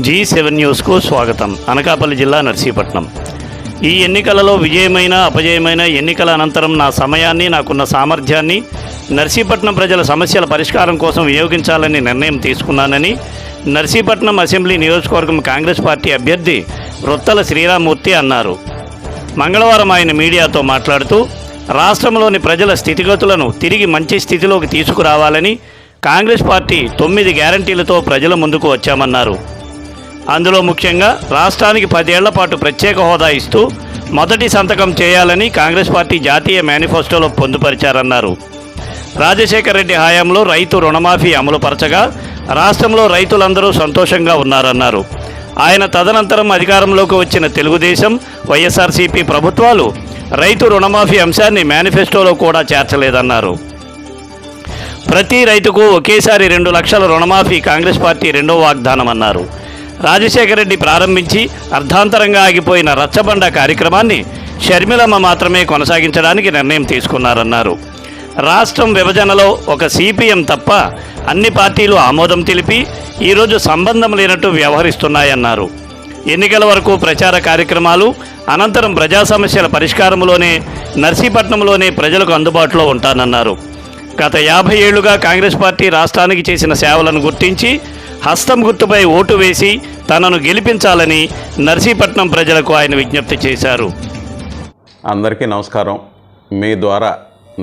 G7 న్యూస్కు స్వాగతం. అనకాపల్లి జిల్లా నర్సీపట్నం. ఈ ఎన్నికలలో విజయమైన అపజయమైన ఎన్నికల అనంతరం నా సమయాన్ని, నాకున్న సామర్థ్యాన్ని నర్సీపట్నం ప్రజల సమస్యల పరిష్కారం కోసం వినియోగించాలని నిర్ణయం తీసుకున్నానని నర్సీపట్నం అసెంబ్లీ నియోజకవర్గం కాంగ్రెస్ పార్టీ అభ్యర్థి రొత్తల శ్రీరామ్మూర్తి అన్నారు. మంగళవారం ఆయన మీడియాతో మాట్లాడుతూ రాష్ట్రంలోని ప్రజల స్థితిగతులను తిరిగి మంచి స్థితిలోకి తీసుకురావాలని కాంగ్రెస్ పార్టీ 9 గ్యారంటీలతో ప్రజల ముందుకు వచ్చామన్నారు. అందులో ముఖ్యంగా రాష్ట్రానికి 10 ఏళ్ల పాటు ప్రత్యేక హోదా ఇస్తూ మొదటి సంతకం చేయాలని కాంగ్రెస్ పార్టీ జాతీయ మేనిఫెస్టోలో పొందుపరిచారన్నారు. రాజశేఖర రెడ్డి హయాంలో రైతు రుణమాఫీ అమలుపరచగా రాష్ట్రంలో రైతులందరూ సంతోషంగా ఉన్నారన్నారు. ఆయన తదనంతరం అధికారంలోకి వచ్చిన తెలుగుదేశం, వైఎస్ఆర్సీపీ ప్రభుత్వాలు రైతు రుణమాఫీ అంశాన్ని మేనిఫెస్టోలో కూడా చేర్చలేదన్నారు. ప్రతి రైతుకు ఒకేసారి 2 లక్షల రుణమాఫీ కాంగ్రెస్ పార్టీ రెండో వాగ్దానం అన్నారు. రాజశేఖర రెడ్డి ప్రారంభించి అర్ధాంతరంగా ఆగిపోయిన రచ్చబండ కార్యక్రమాన్ని షర్మిలమ్మ మాత్రమే కొనసాగించడానికి నిర్ణయం తీసుకున్నారన్నారు. రాష్ట్రం విభజనలో ఒక సిపిఎం తప్ప అన్ని పార్టీలు ఆమోదం తెలిపి ఈరోజు సంబంధం లేనట్టు వ్యవహరిస్తున్నాయన్నారు. ఎన్నికల వరకు ప్రచార కార్యక్రమాలు, అనంతరం ప్రజా సమస్యల పరిష్కారంలోనే నర్సీపట్నంలోనే ప్రజలకు అందుబాటులో ఉంటానన్నారు. గత 50 ఏళ్లుగా కాంగ్రెస్ పార్టీ రాష్ట్రానికి చేసిన సేవలను గుర్తించి హస్తం గుర్తుపై ఓటు వేసి తనను గెలిపించాలని నర్సీపట్నం ప్రజలకు ఆయన విజ్ఞప్తి చేశారు. అందరికీ నమస్కారం. మీ ద్వారా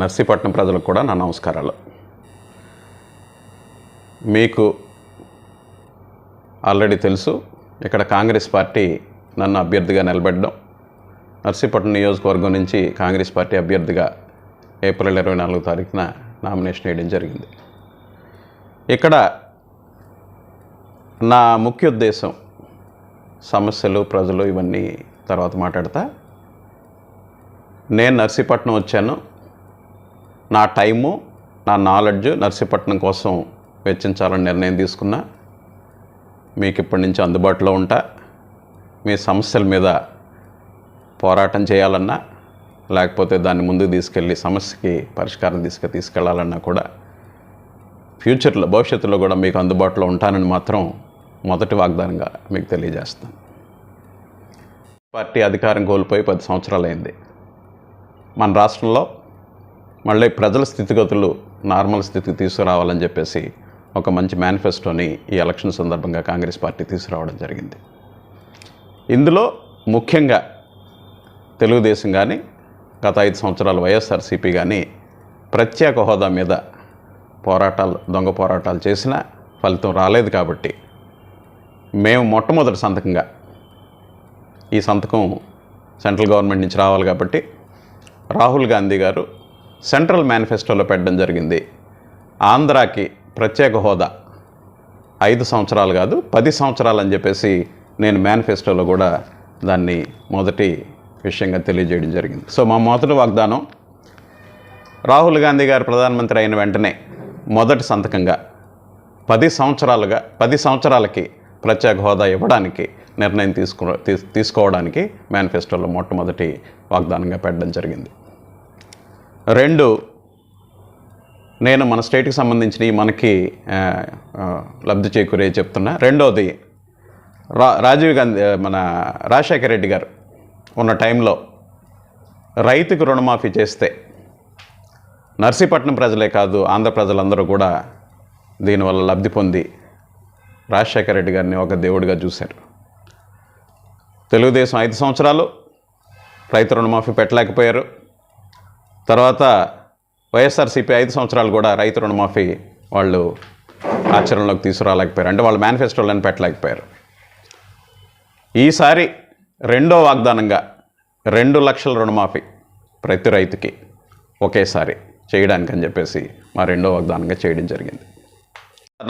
నర్సీపట్నం ప్రజలకు కూడా నా నమస్కారాలు. మీకు ఆల్రెడీ తెలుసు, ఇక్కడ కాంగ్రెస్ పార్టీ నన్ను అభ్యర్థిగా నిలబెట్టడం, నర్సీపట్నం నియోజకవర్గం నుంచి కాంగ్రెస్ పార్టీ అభ్యర్థిగా ఏప్రిల్ 24వ తారీఖున నామినేషన్ వేయడం జరిగింది. ఇక్కడ నా ముఖ్య ఉద్దేశం సమస్యలు, ప్రజలు ఇవన్నీ తర్వాత మాట్లాడతా. నేను నర్సీపట్నం వచ్చాను. నా టైము, నా నాలెడ్జ్ నర్సీపట్నం కోసం వెచ్చించాలని నిర్ణయం తీసుకున్నా. మీకు ఇప్పటి నుంచి అందుబాటులో ఉంటా. మీ సమస్యల మీద పోరాటం చేయాలన్నా, లేకపోతే దాన్ని ముందుకు తీసుకెళ్ళి సమస్యకి పరిష్కారం తీసుకెళ్లాలన్నా కూడా ఫ్యూచర్లో, భవిష్యత్తులో కూడా మీకు అందుబాటులో ఉంటానని మాత్రం మొదటి వాగ్దానంగా మీకు తెలియజేస్తాను. పార్టీ అధికారం కోల్పోయి 10 సంవత్సరాలైంది. మన రాష్ట్రంలో మళ్ళీ ప్రజల స్థితిగతులు నార్మల్ స్థితికి తీసుకురావాలని చెప్పేసి ఒక మంచి మేనిఫెస్టోని ఈ ఎలక్షన్ సందర్భంగా కాంగ్రెస్ పార్టీ తీసుకురావడం జరిగింది. ఇందులో ముఖ్యంగా తెలుగుదేశం కానీ, గత 5 సంవత్సరాలు వైఎస్ఆర్సీపీ కానీ ప్రత్యేక హోదా మీద దొంగ పోరాటాలు చేసినా ఫలితం రాలేదు. కాబట్టి మేము మొట్టమొదటి సంతకంగా, ఈ సంతకం సెంట్రల్ గవర్నమెంట్ నుంచి రావాలి కాబట్టి రాహుల్ గాంధీ గారు సెంట్రల్ మేనిఫెస్టోలో పెట్టడం జరిగింది. ఆంధ్రాకి ప్రత్యేక హోదా 5 సంవత్సరాలు కాదు 10 సంవత్సరాలు అని చెప్పేసి నేను మేనిఫెస్టోలో కూడా దాన్ని మొదటి విషయంగా తెలియజేయడం జరిగింది. సో మా మొదటి వాగ్దానం, రాహుల్ గాంధీ గారు ప్రధానమంత్రి అయిన వెంటనే మొదటి సంతకంగా 10 సంవత్సరాలకి ప్రత్యేక హోదా ఇవ్వడానికి నిర్ణయం తీసుకోవడానికి మేనిఫెస్టోలో మొట్టమొదటి వాగ్దానంగా పెట్టడం జరిగింది. 2, నేను మన స్టేట్కి సంబంధించి మనకి లబ్ధి చేకూరే చెప్తున్నా. రెండోది, రాజీవ్ గాంధీ, మన రాజశేఖర రెడ్డి గారు ఉన్న టైంలో రైతుకు రుణమాఫీ చేస్తే నర్సీపట్నం ప్రజలే కాదు ఆంధ్ర ప్రజలందరూ కూడా దీనివల్ల లబ్ధి పొంది రాజశేఖర రెడ్డి గారిని ఒక దేవుడిగా చూశారు. తెలుగుదేశం 5 సంవత్సరాలు రైతు రుణమాఫీ పెట్టలేకపోయారు. తర్వాత వైఎస్ఆర్సీపీ 5 సంవత్సరాలు కూడా రైతు రుణమాఫీ వాళ్ళు ఆచరణలోకి తీసుకురాలేకపోయారు. అంటే వాళ్ళు మేనిఫెస్టోలను పెట్టలేకపోయారు. ఈసారి రెండో వాగ్దానంగా 2 లక్షల రుణమాఫీ ప్రతి రైతుకి ఒకేసారి చేయడానికి అని చెప్పేసి మా రెండో వాగ్దానంగా చేయడం జరిగింది.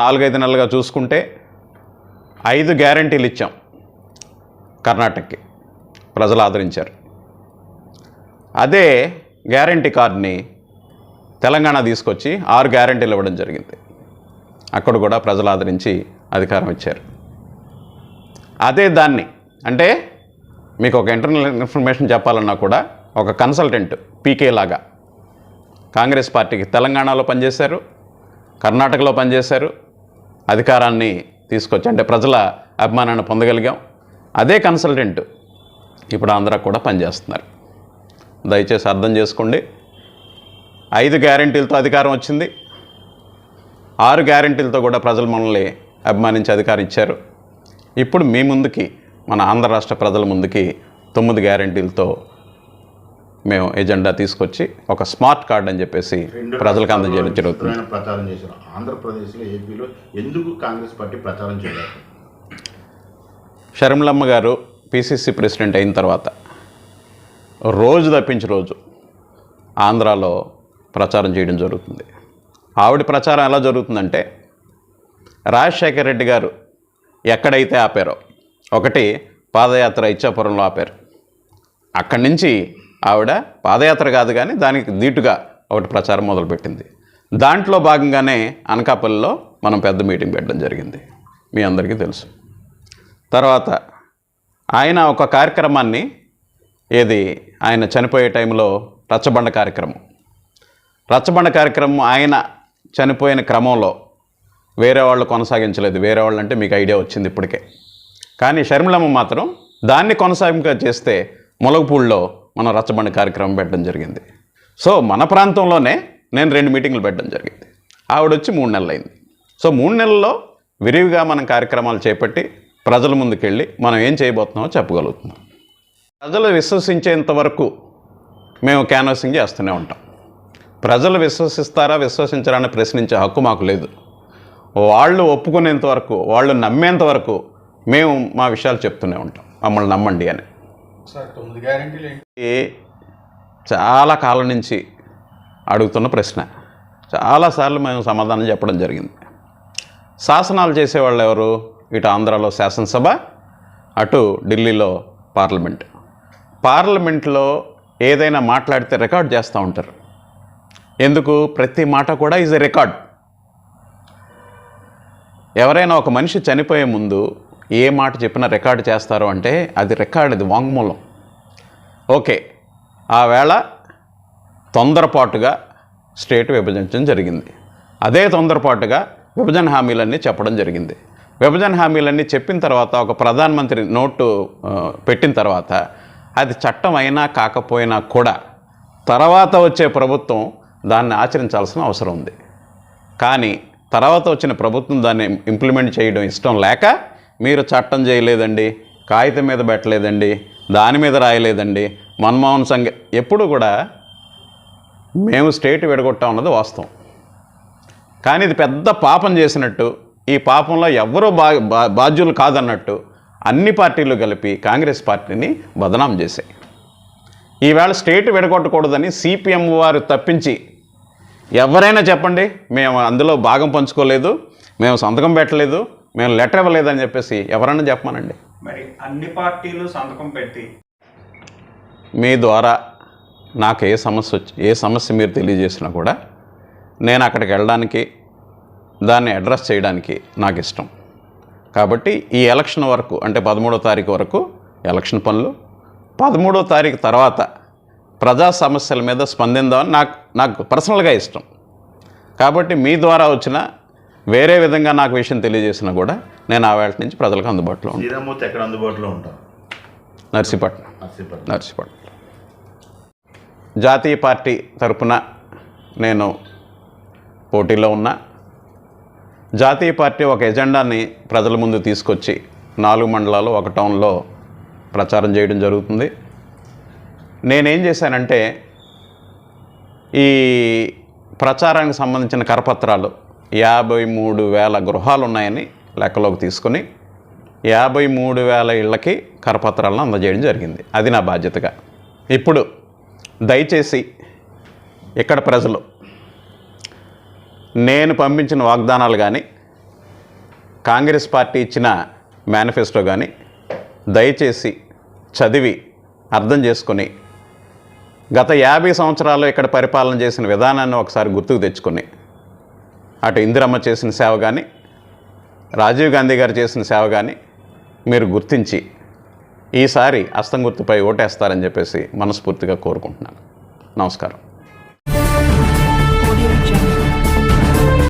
4-5 నెలలుగా చూసుకుంటే 5 గ్యారంటీలు ఇచ్చాం. కర్ణాటకకి ప్రజలు ఆదరించారు. అదే గ్యారంటీ కార్డుని తెలంగాణ తీసుకొచ్చి 6 గ్యారంటీలు ఇవ్వడం జరిగింది. అక్కడ కూడా ప్రజలు ఆదరించి అధికారం ఇచ్చారు. అదే దాన్ని, అంటే మీకు ఒక ఇంటర్నల్ ఇన్ఫర్మేషన్ చెప్పాలన్నా కూడా ఒక కన్సల్టెంట్ పీకే లాగా కాంగ్రెస్ పార్టీకి తెలంగాణలో పనిచేశారు, కర్ణాటకలో పనిచేశారు, అధికారాన్ని తీసుకొచ్చి, అంటే ప్రజల అభిమానాన్ని పొందగలిగాం. అదే కన్సల్టెంట్ ఇప్పుడు ఆంధ్ర కూడా పనిచేస్తున్నారు. దయచేసి అర్థం చేసుకోండి. 5 గ్యారెంటీలతో అధికారం వచ్చింది. 6 గ్యారెంటీలతో కూడా ప్రజలు మనల్ని అభిమానించి అధికారం ఇచ్చారు. ఇప్పుడు మీ ముందుకి, మన ఆంధ్ర రాష్ట్ర ప్రజల ముందుకి 9 గ్యారెంటీలతో మేము ఎజెండా తీసుకొచ్చి ఒక స్మార్ట్ కార్డ్ అని చెప్పేసి ప్రజలకు అందజేయడం జరుగుతుంది. ప్రచారం చేశారు. ఆంధ్రప్రదేశ్లో, ఏపీలో ఎందుకు కాంగ్రెస్ పార్టీ ప్రచారం చేయలేదు? షర్మిలమ్మ గారు పిసిసి ప్రెసిడెంట్ అయిన తర్వాత రోజు తప్పించి రోజు ఆంధ్రాలో ప్రచారం చేయడం జరుగుతుంది. ఆవిడ ప్రచారం ఎలా జరుగుతుందంటే, రాజశేఖర రెడ్డి గారు ఎక్కడైతే ఆపారో, ఒకటి పాదయాత్ర ఇచ్చాపురంలో ఆపారు. అక్కడి నుంచి ఆవిడ పాదయాత్ర కాదు కానీ దానికి దీటుగా ఒకటి ప్రచారం మొదలుపెట్టింది. దాంట్లో భాగంగానే అనకాపల్లిలో మనం పెద్ద మీటింగ్ పెట్టడం జరిగింది, మీ అందరికీ తెలుసు. తర్వాత ఆయన ఒక కార్యక్రమాన్ని, ఏది ఆయన చనిపోయే టైంలో రచ్చబండ కార్యక్రమం ఆయన చనిపోయిన క్రమంలో వేరే వాళ్ళు కొనసాగించలేదు. వేరే వాళ్ళు అంటే మీకు ఐడియా వచ్చింది ఇప్పటికే. కానీ షర్మిలమ్మ మాత్రం దాన్ని కొనసాగింపుగా చేస్తే ములగపూడిలో మనం రచ్చబండ కార్యక్రమం పెట్టడం జరిగింది. సో మన ప్రాంతంలోనే నేను 2 మీటింగ్లు పెట్టడం జరిగింది. ఆవిడొచ్చి 3 నెలలు అయింది. సో 3 నెలల్లో విరివిగా మనం కార్యక్రమాలు చేపట్టి ప్రజల ముందుకెళ్ళి మనం ఏం చేయబోతున్నామో చెప్పగలుగుతున్నాం. ప్రజలు విశ్వసించేంత వరకు మేము క్యాన్వాసింగ్ చేస్తూనే ఉంటాం. ప్రజలు విశ్వసిస్తారా విశ్వసించారా అని ప్రశ్నించే హక్కు మాకు లేదు. వాళ్ళు ఒప్పుకునేంత వరకు, వాళ్ళు నమ్మేంత వరకు మేము మా విషయాలు చెప్తూనే ఉంటాం. మమ్మల్ని నమ్మండి అని. చాలా కాలం నుంచి అడుగుతున్న ప్రశ్న, చాలాసార్లు మేము సమాధానం చెప్పడం జరిగింది. శాసనాలు చేసేవాళ్ళు ఎవరు? ఇటు ఆంధ్రాలో శాసనసభ, అటు ఢిల్లీలో పార్లమెంట్లో ఏదైనా మాట్లాడితే రికార్డ్ చేస్తూ ఉంటారు. ఎందుకు? ప్రతి మాట కూడా ఈజ్ ఎ రికార్డ్. ఎవరైనా ఒక మనిషి చనిపోయే ముందు ఏ మాట చెప్పినా రికార్డు చేస్తారు అంటే అది రికార్డ్, అది వాంగ్మూలం. ఓకే, ఆ వేళ తొందరపాటుగా స్టేట్ విభజించడం జరిగింది. అదే తొందరపాటుగా విభజన హామీలన్నీ చెప్పడం జరిగింది. విభజన హామీలన్నీ చెప్పిన తర్వాత ఒక ప్రధానమంత్రి నోటు పెట్టిన తర్వాత అది చట్టం అయినా కాకపోయినా కూడా తర్వాత వచ్చే ప్రభుత్వం దాన్ని ఆచరించాల్సిన అవసరం ఉంది. కానీ తర్వాత వచ్చిన ప్రభుత్వం దాన్ని ఇంప్లిమెంట్ చేయడం ఇష్టం లేక, మీరు చట్టం చేయలేదండి, కాగితం మీద పెట్టలేదండి, దాని మీద రాయలేదండి, మన్మోహన్ సింగ్ ఎప్పుడు కూడా మేము స్టేట్ విడగొట్టాం అన్నది వాస్తవం. కానీ ఇది పెద్ద పాపం చేసినట్టు, ఈ పాపంలో ఎవ్వరూ బాధ్యులు కాదన్నట్టు అన్ని పార్టీలు కలిపి కాంగ్రెస్ పార్టీని బదనాం చేశాయి. ఈవేళ స్టేట్ విడగొట్టకూడదని సిపిఎం వారు తప్పించి ఎవరైనా చెప్పండి, మేము అందులో భాగం పంచుకోలేదు, మేము సంతకం పెట్టలేదు, మేము లెటర్ ఇవ్వలేదని చెప్పేసి ఎవరైనా చెప్పమనండి. మరి అన్ని పార్టీలు సంతకం పెట్టి మీ ద్వారా నాకు ఏ సమస్య మీరు తెలియజేసినా కూడా నేను అక్కడికి వెళ్ళడానికి, దాన్ని అడ్రస్ చేయడానికి నాకు ఇష్టం. కాబట్టి ఈ ఎలక్షన్ వరకు, అంటే 13వ తారీఖు వరకు ఎలక్షన్ పనులు, 13వ తారీఖు తర్వాత ప్రజా సమస్యల మీద స్పందిందామని నాకు పర్సనల్గా ఇష్టం. కాబట్టి మీ ద్వారా వచ్చిన వేరే విధంగా నాకు విషయం తెలియజేసినా కూడా నేను ఆ వేళ నుంచి ప్రజలకు అందుబాటులో ఉంటాను. శ్రీరామూర్తి ఎక్కడ అందుబాటులో ఉంటారు? నర్సీపట్నం. జాతీయ పార్టీ తరపున నేను పోటీలో ఉన్నా. జాతీయ పార్టీ ఒక ఎజెండాని ప్రజల ముందు తీసుకొచ్చి 4 మండలాలు, 1 టౌన్లో ప్రచారం చేయడం జరుగుతుంది. నేనేం చేశానంటే, ఈ ప్రచారానికి సంబంధించిన కరపత్రాలు 53,000 గృహాలు ఉన్నాయని లెక్కలోకి తీసుకొని 53,000 ఇళ్ళకి కరపత్రాలను అందజేయడం జరిగింది. అది నా బాధ్యతగా. ఇప్పుడు దయచేసి ఇక్కడ ప్రజలు నేను పంపించిన వాగ్దానాలు కానీ, కాంగ్రెస్ పార్టీ ఇచ్చిన మేనిఫెస్టో కానీ దయచేసి చదివి అర్థం చేసుకొని, గత 50 సంవత్సరాలు ఇక్కడ పరిపాలన చేసిన విధానాన్ని ఒకసారి గుర్తుకు తెచ్చుకొని, అటు ఇందిరమ్మ చేసిన సేవ కానీ, రాజీవ్ గాంధీ గారు చేసిన సేవ కానీ మీరు గుర్తించి ఈసారి హస్తం గుర్తుపై ఓటేస్తారని చెప్పేసి మనస్ఫూర్తిగా కోరుకుంటున్నాను. నమస్కారం.